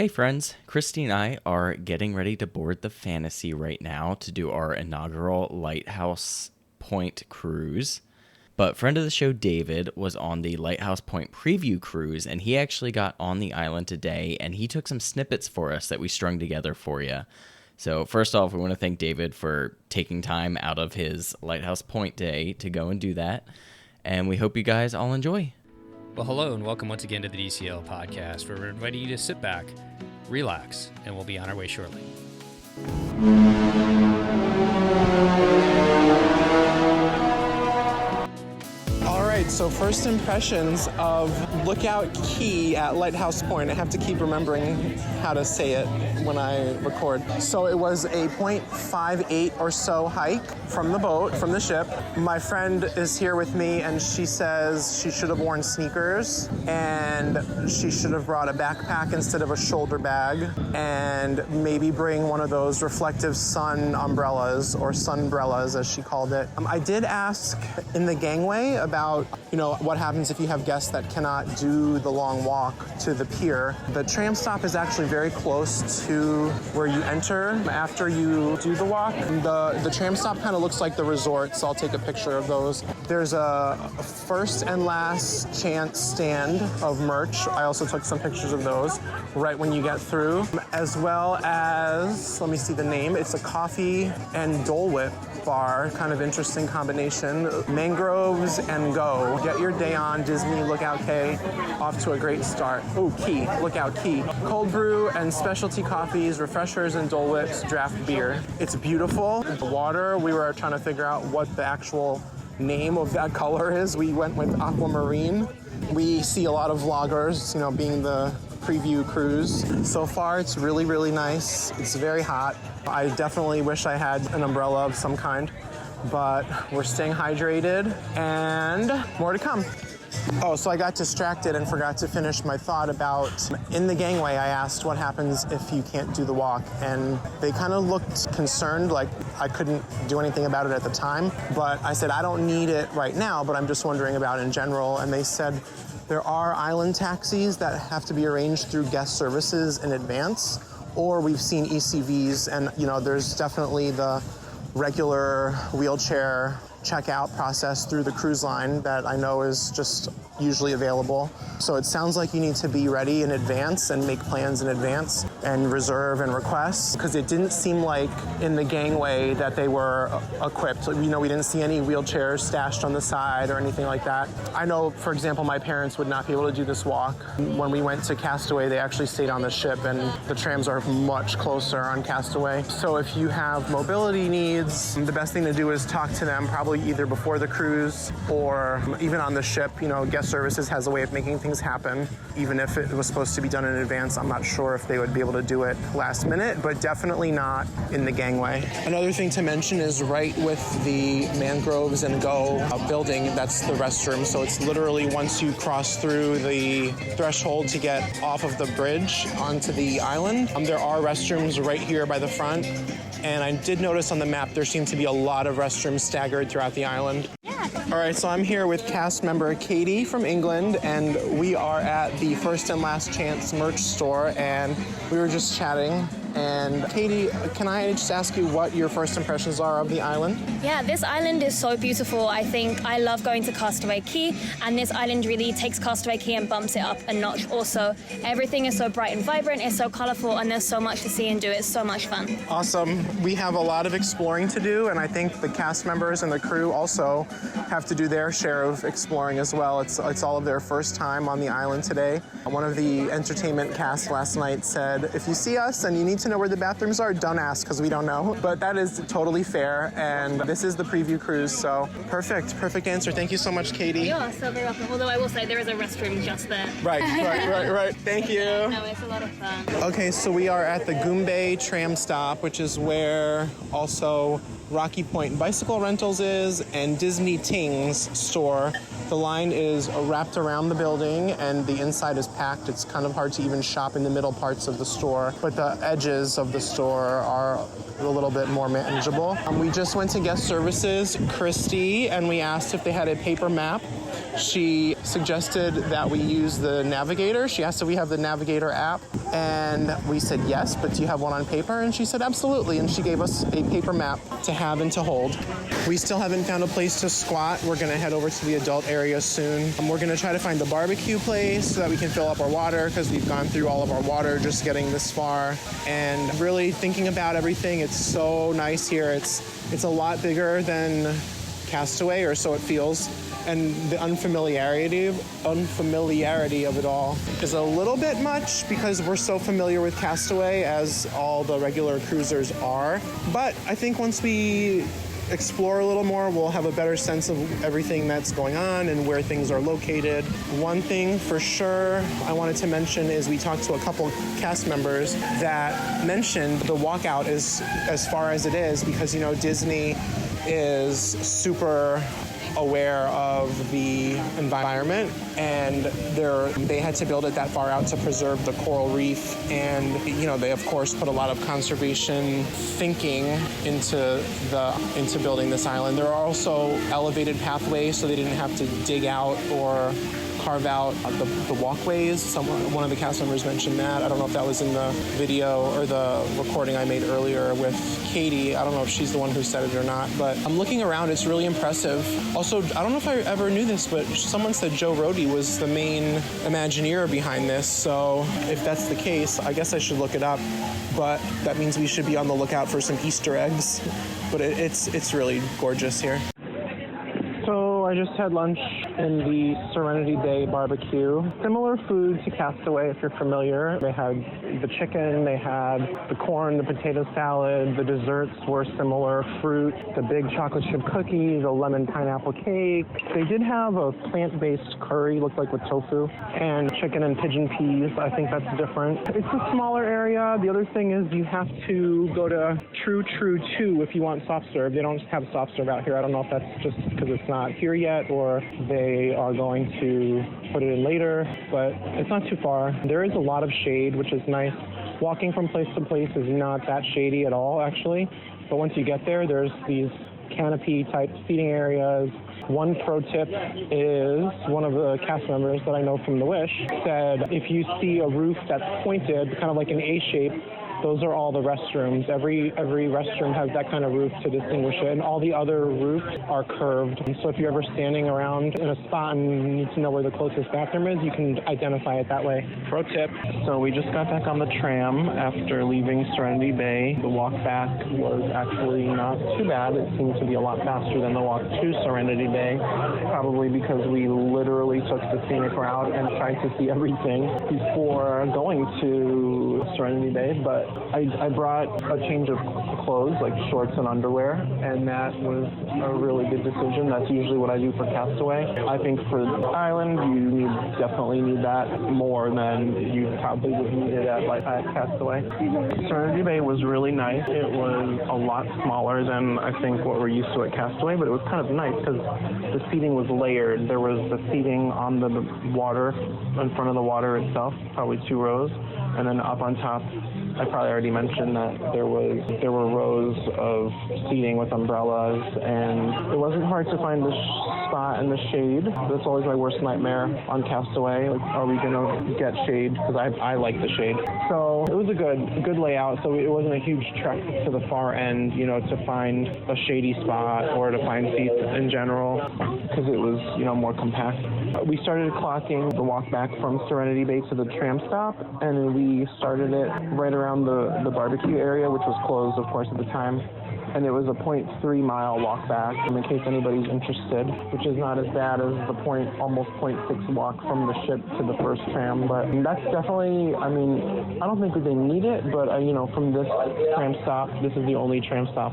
Hey friends, Christy and I are getting ready to board the Fantasy right now to do our inaugural Lighthouse Point cruise. But friend of the show David was on the Lighthouse Point preview cruise, and he actually got on the island today, and he took some snippets for us that we strung together for you. So first off, we want to thank David for taking time out of his Lighthouse Point day to go and do that, and we hope you guys all enjoy. Well, hello and welcome once again to the DCL Podcast, where we're inviting you to sit back, relax, and we'll be on our way shortly. All right, so first impressions of Lookout Cay at Lighthouse Point. I have to keep remembering how to say it when I record. So it was a 0.58 or so hike from the boat, from the ship. My friend is here with me, and she says she should have worn sneakers, and she should have brought a backpack instead of a shoulder bag, and maybe bring one of those reflective sun umbrellas, or sunbrellas as she called it. I did ask in the gangway about, what happens if you have guests that cannot do the long walk to the pier. The tram stop is actually very close to where you enter after you do the walk. The tram stop kind of looks like the resort, so I'll take a picture of those. There's a first and last chance stand of merch. I also took some pictures of those right when you get through, as well as, let me see the name, it's a coffee and Dole Whip bar, kind of interesting combination. Mangroves and go. Get your day on Disney Lookout Cay off to a great start. Oh, Cay, Lookout Cay. Cold brew and specialty coffees, refreshers and Dole Whips, draft beer. It's beautiful. The water, we were trying to figure out what the actual name of that color is. We went with aquamarine. We see a lot of vloggers, being the preview cruise. So far, it's really, really nice. It's very hot. I definitely wish I had an umbrella of some kind, but we're staying hydrated and more to come. Oh, so I got distracted and forgot to finish my thought about, in the gangway, I asked what happens if you can't do the walk, and they kind of looked concerned, like I couldn't do anything about it at the time, but I said, I don't need it right now, but I'm just wondering about it in general, and they said, there are island taxis that have to be arranged through guest services in advance, or we've seen ECVs, and there's definitely the regular wheelchair checkout process through the cruise line that I know is just usually available. So it sounds like you need to be ready in advance and make plans in advance and reserve and request, because it didn't seem like in the gangway that they were equipped. We didn't see any wheelchairs stashed on the side or anything like that. I know, for example, my parents would not be able to do this walk. When we went to Castaway, they actually stayed on the ship, and the trams are much closer on Castaway. So if you have mobility needs, the best thing to do is talk to them probably either before the cruise or even on the ship. Guest services has a way of making things happen. Even if it was supposed to be done in advance, I'm not sure if they would be able to do it last minute, but definitely not in the gangway. Another thing to mention is right with the Mangroves and Go building, that's the restroom. So it's literally once you cross through the threshold to get off of the bridge onto the island, there are restrooms right here by the front. And I did notice on the map there seem to be a lot of restrooms staggered throughout the island. All right, so I'm here with cast member Katie from England, and we are at the First and Last Chance merch store, and we were just chatting. And Katie, can I just ask you what your first impressions are of the island? Yeah, this island is so beautiful. I think I love going to Castaway Cay, and this island really takes Castaway Cay and bumps it up a notch also. Everything is so bright and vibrant, it's so colorful, and there's so much to see and do. It's so much fun. Awesome. We have a lot of exploring to do, and I think the cast members and the crew also have to do their share of exploring as well. It's all of their first time on the island today. One of the entertainment cast last night said, if you see us and you need to know where the bathrooms are, don't ask, because we don't know. But that is totally fair, and this is the preview cruise, so perfect answer. Thank you so much, Katie. You are so very welcome, although I will say there is a restroom just there. Right. Thank you. No, it's a lot of fun. Okay, so we are at the Goombay tram stop, which is where also Rocky Point Bicycle Rentals is, and Disney Tings store. The line is wrapped around the building, and the inside is packed. It's kind of hard to even shop in the middle parts of the store, but the edges of the store are a little bit more manageable. We just went to guest services, Christy, and we asked if they had a paper map. She suggested that we use the Navigator. She asked if we have the Navigator app, and we said yes, but do you have one on paper? And she said absolutely, and she gave us a paper map to have and to hold. We still haven't found a place to squat. We're gonna head over to the adult area soon. We're gonna try to find the barbecue place so that we can fill up our water, because we've gone through all of our water just getting this far. And really thinking about everything, it's so nice here. It's a lot bigger than Castaway, or so it feels. And the unfamiliarity of it all is a little bit much, because we're so familiar with Castaway, as all the regular cruisers are. But I think once we explore a little more, we'll have a better sense of everything that's going on and where things are located. One thing for sure I wanted to mention is we talked to a couple cast members that mentioned the walkout is as far as it is because, Disney is super aware of the environment, and they had to build it that far out to preserve the coral reef, and they of course put a lot of conservation thinking into building this island. There are also elevated pathways, so they didn't have to dig out or carve out the walkways. One of the cast members mentioned that. I don't know if that was in the video or the recording I made earlier with Katie. I don't know if she's the one who said it or not, but I'm looking around. It's really impressive. Also, I don't know if I ever knew this, but someone said Joe Rohde was the main Imagineer behind this. So if that's the case, I guess I should look it up. But that means we should be on the lookout for some Easter eggs. But it's really gorgeous here. So I just had lunch in the Serenity Bay barbecue. Similar food to Castaway, if you're familiar. They had the chicken, they had the corn, the potato salad, the desserts were similar, fruit, the big chocolate chip cookie, the lemon pineapple cake. They did have a plant-based curry, looked like with tofu, and chicken and pigeon peas. I think that's different. It's a smaller area. The other thing is you have to go to True 2 if you want soft serve. They don't have soft serve out here. I don't know if that's just because it's not here yet or they are going to put it in later, but it's not too far. There is a lot of shade, which is nice. Walking from place to place is not that shady at all, actually. But once you get there, there's these canopy type seating areas. One pro tip is one of the cast members that I know from The Wish said if you see a roof that's pointed, kind of like an A shape, those are all the restrooms. Every restroom has that kind of roof to distinguish it, and all the other roofs are curved. And so if you're ever standing around in a spot and you need to know where the closest bathroom is, you can identify it that way. Pro tip. So we just got back on the tram after leaving Serenity Bay. The walk back was actually not too bad. It seemed to be a lot faster than the walk to Serenity Bay, probably because we literally took the scenic route and tried to see everything before going to Serenity Bay. But I brought a change of clothes, like shorts and underwear, and that was a really good decision. That's usually what I do for Castaway. I think for the island, you definitely need that more than you probably would need it at Castaway. Serenity Bay was really nice. It was a lot smaller than I think what we're used to at Castaway, but it was kind of nice because the seating was layered. There was the seating on the water, in front of the water itself, probably 2 rows, and then up on top, I probably already mentioned that there were rows of seating with umbrellas, and it wasn't hard to find the spot in the shade. That's always my worst nightmare on Castaway. Like, are we gonna get shade? Because I like the shade. So it was a good layout. So it wasn't a huge trek to the far end, to find a shady spot or to find seats in general, because it was more compact. We started clocking the walk back from Serenity Bay to the tram stop, and we started it right around the barbecue area, which was closed, of course, at the time. And it was a 0.3 mile walk back, in case anybody's interested, which is not as bad as the almost 0.6 walk from the ship to the first tram. But that's definitely, I don't think that they need it, but from this tram stop, this is the only tram stop.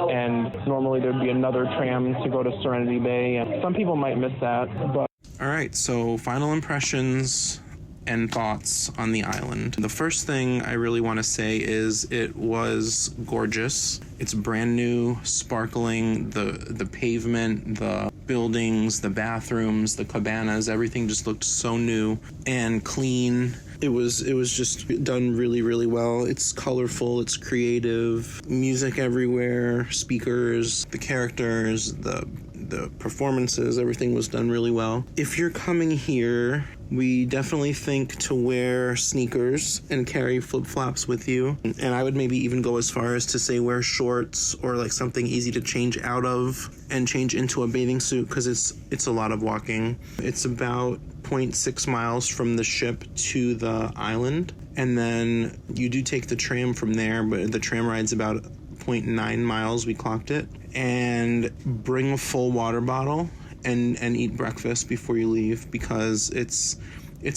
And normally there'd be another tram to go to Serenity Bay, and some people might miss that. But all right, so final impressions and thoughts on the island. The first thing I really want to say is it was gorgeous. It's brand new, sparkling, the pavement, the buildings, the bathrooms, the cabanas, everything just looked so new and clean. It was just done really, really well. It's colorful, it's creative, music everywhere, speakers, the characters, the the performances, everything was done really well. If you're coming here, we definitely think to wear sneakers and carry flip-flops with you. And I would maybe even go as far as to say wear shorts or like something easy to change out of and change into a bathing suit, because it's a lot of walking. It's about 0.6 miles from the ship to the island. And then you do take the tram from there, but the tram ride's about 0.9 miles, we clocked it. And bring a full water bottle and eat breakfast before you leave, because it's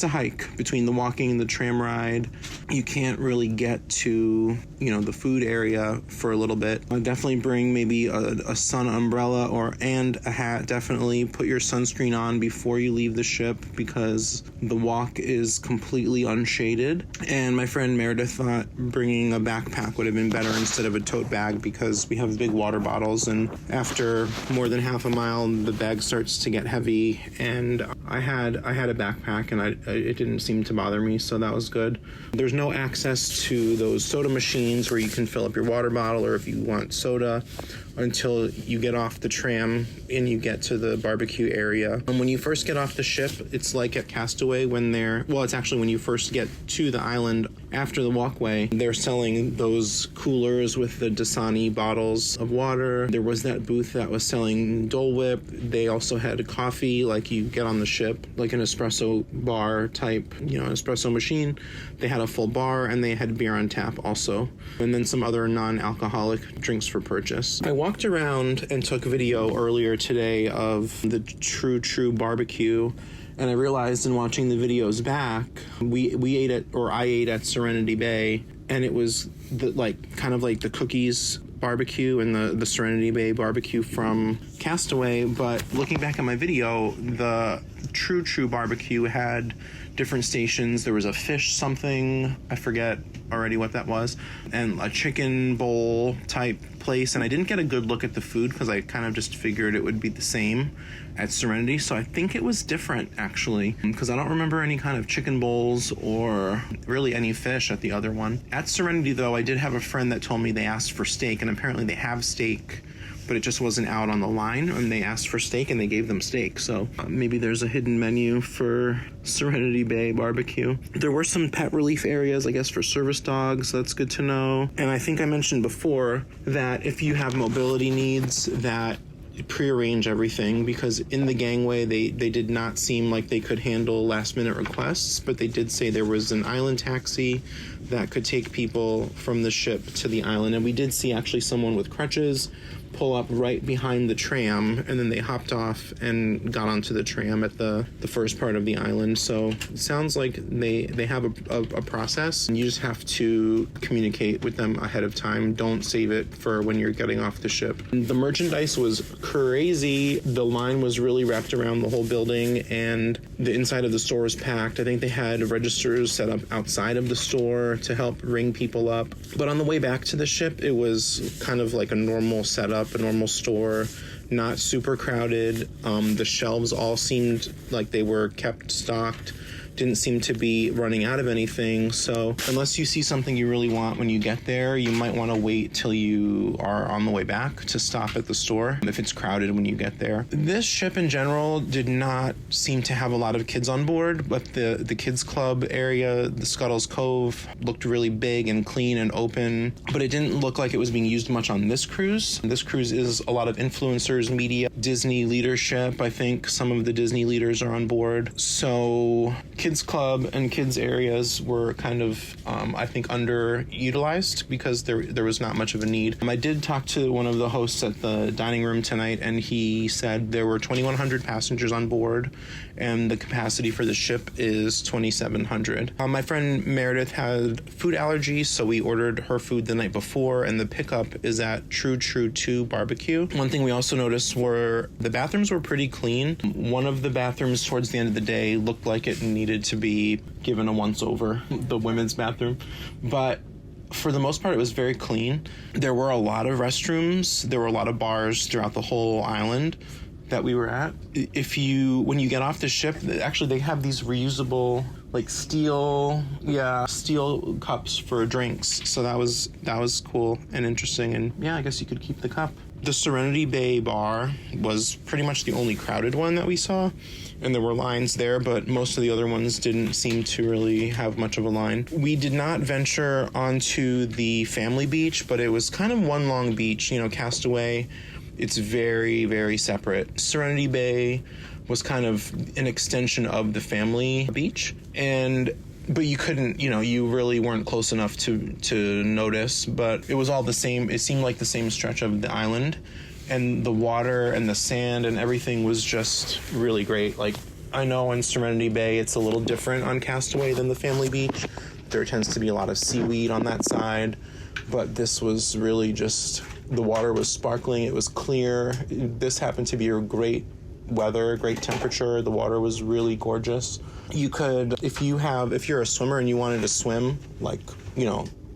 a hike between the walking and the tram ride. You can't really get to, the food area for a little bit. Definitely bring maybe a sun umbrella and a hat. Definitely put your sunscreen on before you leave the ship, because the walk is completely unshaded. And my friend Meredith thought bringing a backpack would have been better instead of a tote bag, because we have big water bottles, and after more than half a mile, the bag starts to get heavy. And I had a backpack, and it didn't seem to bother me, so that was good. There's no access to those soda machines where you can fill up your water bottle, or if you want soda, until you get off the tram and you get to the barbecue area. And when you first get off the ship, it's like at Castaway it's actually when you first get to the island after the walkway, they're selling those coolers with the Dasani bottles of water. There was that booth that was selling Dole Whip. They also had coffee like you get on the ship, like an espresso bar type, an espresso machine. They had a full bar, and they had beer on tap also. And then some other non-alcoholic drinks for purchase. I walked around and took video earlier today of the True Barbecue, and I realized in watching the videos back, I ate at Serenity Bay, and it was kind of like the Cookies barbecue and the Serenity Bay barbecue from Castaway. But looking back at my video, the True Barbecue had different stations. There was a fish something, I forget already what that was, and a chicken bowl type place. And I didn't get a good look at the food because I kind of just figured it would be the same at Serenity. So I think it was different, actually, because I don't remember any kind of chicken bowls or really any fish at the other one. At Serenity, though, I did have a friend that told me they asked for steak, and apparently they have steak, but it just wasn't out on the line, and they asked for steak and they gave them steak. So maybe there's a hidden menu for Serenity Bay barbecue. There were some pet relief areas, I guess, for service dogs. That's good to know. And I think I mentioned before that if you have mobility needs, that prearrange everything, because in the gangway they did not seem like they could handle last minute requests, but they did say there was an island taxi that could take people from the ship to the island. And we did see actually someone with crutches pull up right behind the tram, and then they hopped off and got onto the tram at the first part of the island. So it sounds like they have a process, and you just have to communicate with them ahead of time. Don't save it for when you're getting off the ship. The merchandise was crazy. The line was really wrapped around the whole building, and the inside of the store was packed. I think they had registers set up outside of the store to help ring people up. But on the way back to the ship, it was kind of like a normal setup, a normal store, not super crowded. The shelves all seemed like they were kept stocked. Didn't seem to be running out of anything. So unless you see something you really want when you get there, you might want to wait till you are on the way back to stop at the store if it's crowded when you get there. This ship in general did not seem to have a lot of kids on board, but the kids club area, the Scuttles Cove, looked really big and clean and open, but it didn't look like it was being used much on this cruise. This cruise is a lot of influencers, media, Disney leadership. I think some of the Disney leaders are on board. So kids club and kids areas were kind of, I think, underutilized because there was not much of a need. I did talk to one of the hosts at the dining room tonight, and he said there were 2,100 passengers on board, and the capacity for the ship is 2,700. My friend Meredith had food allergies, so we ordered her food the night before, and the pickup is at True 2 Barbecue. One thing we also noticed were the bathrooms were pretty clean. One of the bathrooms towards the end of the day looked like it needed to be given a once-over, the women's bathroom, but for the most part, it was very clean. There were a lot of restrooms. There were a lot of bars throughout the whole island that we were at. When you get off the ship, actually they have these reusable steel cups for drinks. So that was cool and interesting. And yeah, I guess you could keep the cup. The Serenity Bay bar was pretty much the only crowded one that we saw, and there were lines there, but most of the other ones didn't seem to really have much of a line. We did not venture onto the family beach, but it was kind of one long beach. Castaway, it's very, very separate. Serenity Bay was kind of an extension of the family beach, but you couldn't, you really weren't close enough to notice, but it was all the same. It seemed like the same stretch of the island, and the water and the sand and everything was just really great. Like, I know in Serenity Bay it's a little different on Castaway than the family beach. There tends to be a lot of seaweed on that side, but this was really just, the water was sparkling, it was clear. This happened to be a great weather, great temperature. The water was really gorgeous. You could, if you're a swimmer and you wanted to swim, like,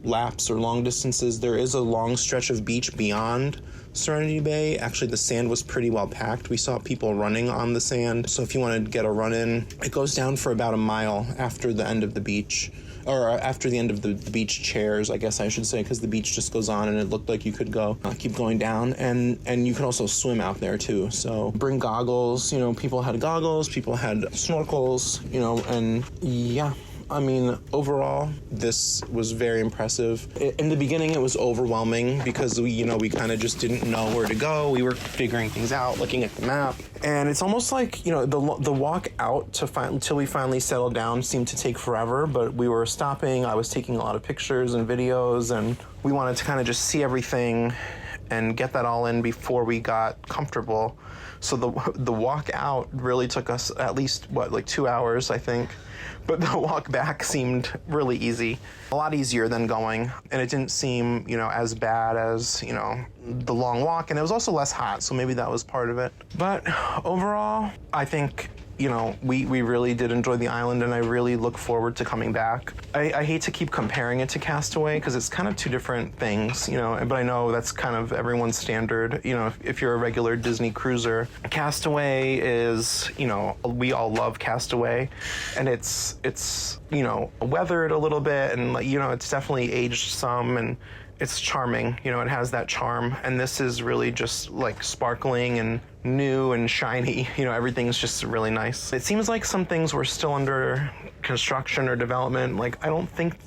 laps or long distances, there is a long stretch of beach beyond Serenity Bay. Actually, the sand was pretty well packed. We saw people running on the sand. So if you wanted to get a run in, it goes down for about a mile after the end of the beach. Or after the end of the beach chairs, I guess I should say, because the beach just goes on, and it looked like you could keep going down, and you could also swim out there too. So bring goggles. People had goggles, people had snorkels. And yeah. I mean, overall, this was very impressive. In the beginning, it was overwhelming because we kind of just didn't know where to go. We were figuring things out, looking at the map. And it's almost like, the walk out until we finally settled down seemed to take forever, but we were stopping. I was taking a lot of pictures and videos, and we wanted to kind of just see everything and get that all in before we got comfortable. So the walk out really took us at least, 2 hours, I think. But the walk back seemed really easy, a lot easier than going. And it didn't seem, as bad as, the long walk. And it was also less hot, so maybe that was part of it. But overall, I think, we really did enjoy the island, and I really look forward to coming back. I hate to keep comparing it to Castaway because it's kind of two different things, but I know that's kind of everyone's standard. If you're a regular Disney cruiser, Castaway is, we all love Castaway, and it's weathered a little bit, and it's definitely aged some, and it's charming. It has that charm, and this is really just like sparkling and new and shiny. Everything's just really nice. It seems like some things were still under construction or development. Like, I don't think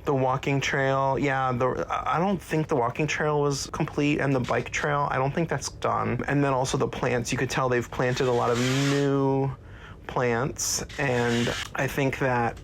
the walking trail, I don't think the walking trail was complete, and the bike trail, I don't think that's done. And then also the plants, you could tell they've planted a lot of new plants, and I think that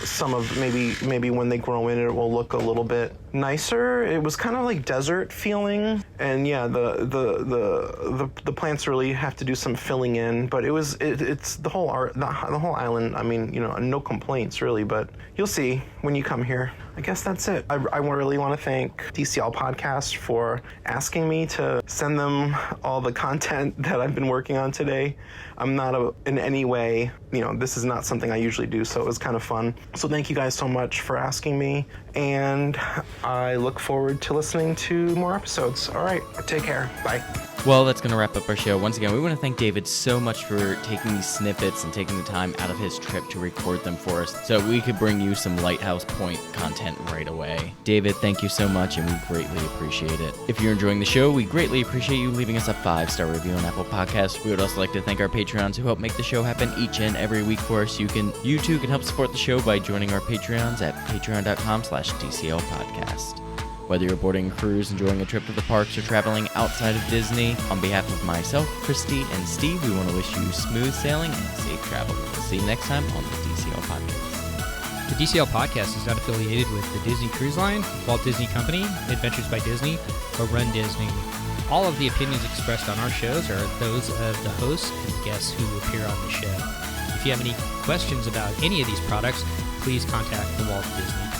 some of maybe when they grow in, it will look a little bit nicer. It was kind of like desert feeling, and the plants really have to do some filling in, but it's the whole island. I mean, no complaints really, but you'll see when you come here. I guess that's it. I really want to thank DCL Podcast for asking me to send them all the content that I've been working on today. I'm not in any way, this is not something I usually do, so it was kind of fun. So thank you guys so much for asking me, and I look forward to listening to more episodes. All right, take care. Bye. Well, that's going to wrap up our show. Once again, we want to thank David so much for taking these snippets and taking the time out of his trip to record them for us so we could bring you some Lighthouse Point content right away. David, thank you so much, and we greatly appreciate it. If you're enjoying the show, we greatly appreciate you leaving us a 5-star review on Apple Podcasts. We would also like to thank our Patreons who help make the show happen each and every week for us. You too can help support the show by joining our Patreons at patreon.com/DCL Podcast. Whether you're boarding a cruise, enjoying a trip to the parks, or traveling outside of Disney, on behalf of myself, Christy, and Steve, we want to wish you smooth sailing and safe travel. We'll see you next time on the DCL Podcast. The DCL Podcast is not affiliated with the Disney Cruise Line, Walt Disney Company, Adventures by Disney, or Run Disney. All of the opinions expressed on our shows are those of the hosts and guests who appear on the show. If you have any questions about any of these products, please contact the Walt Disney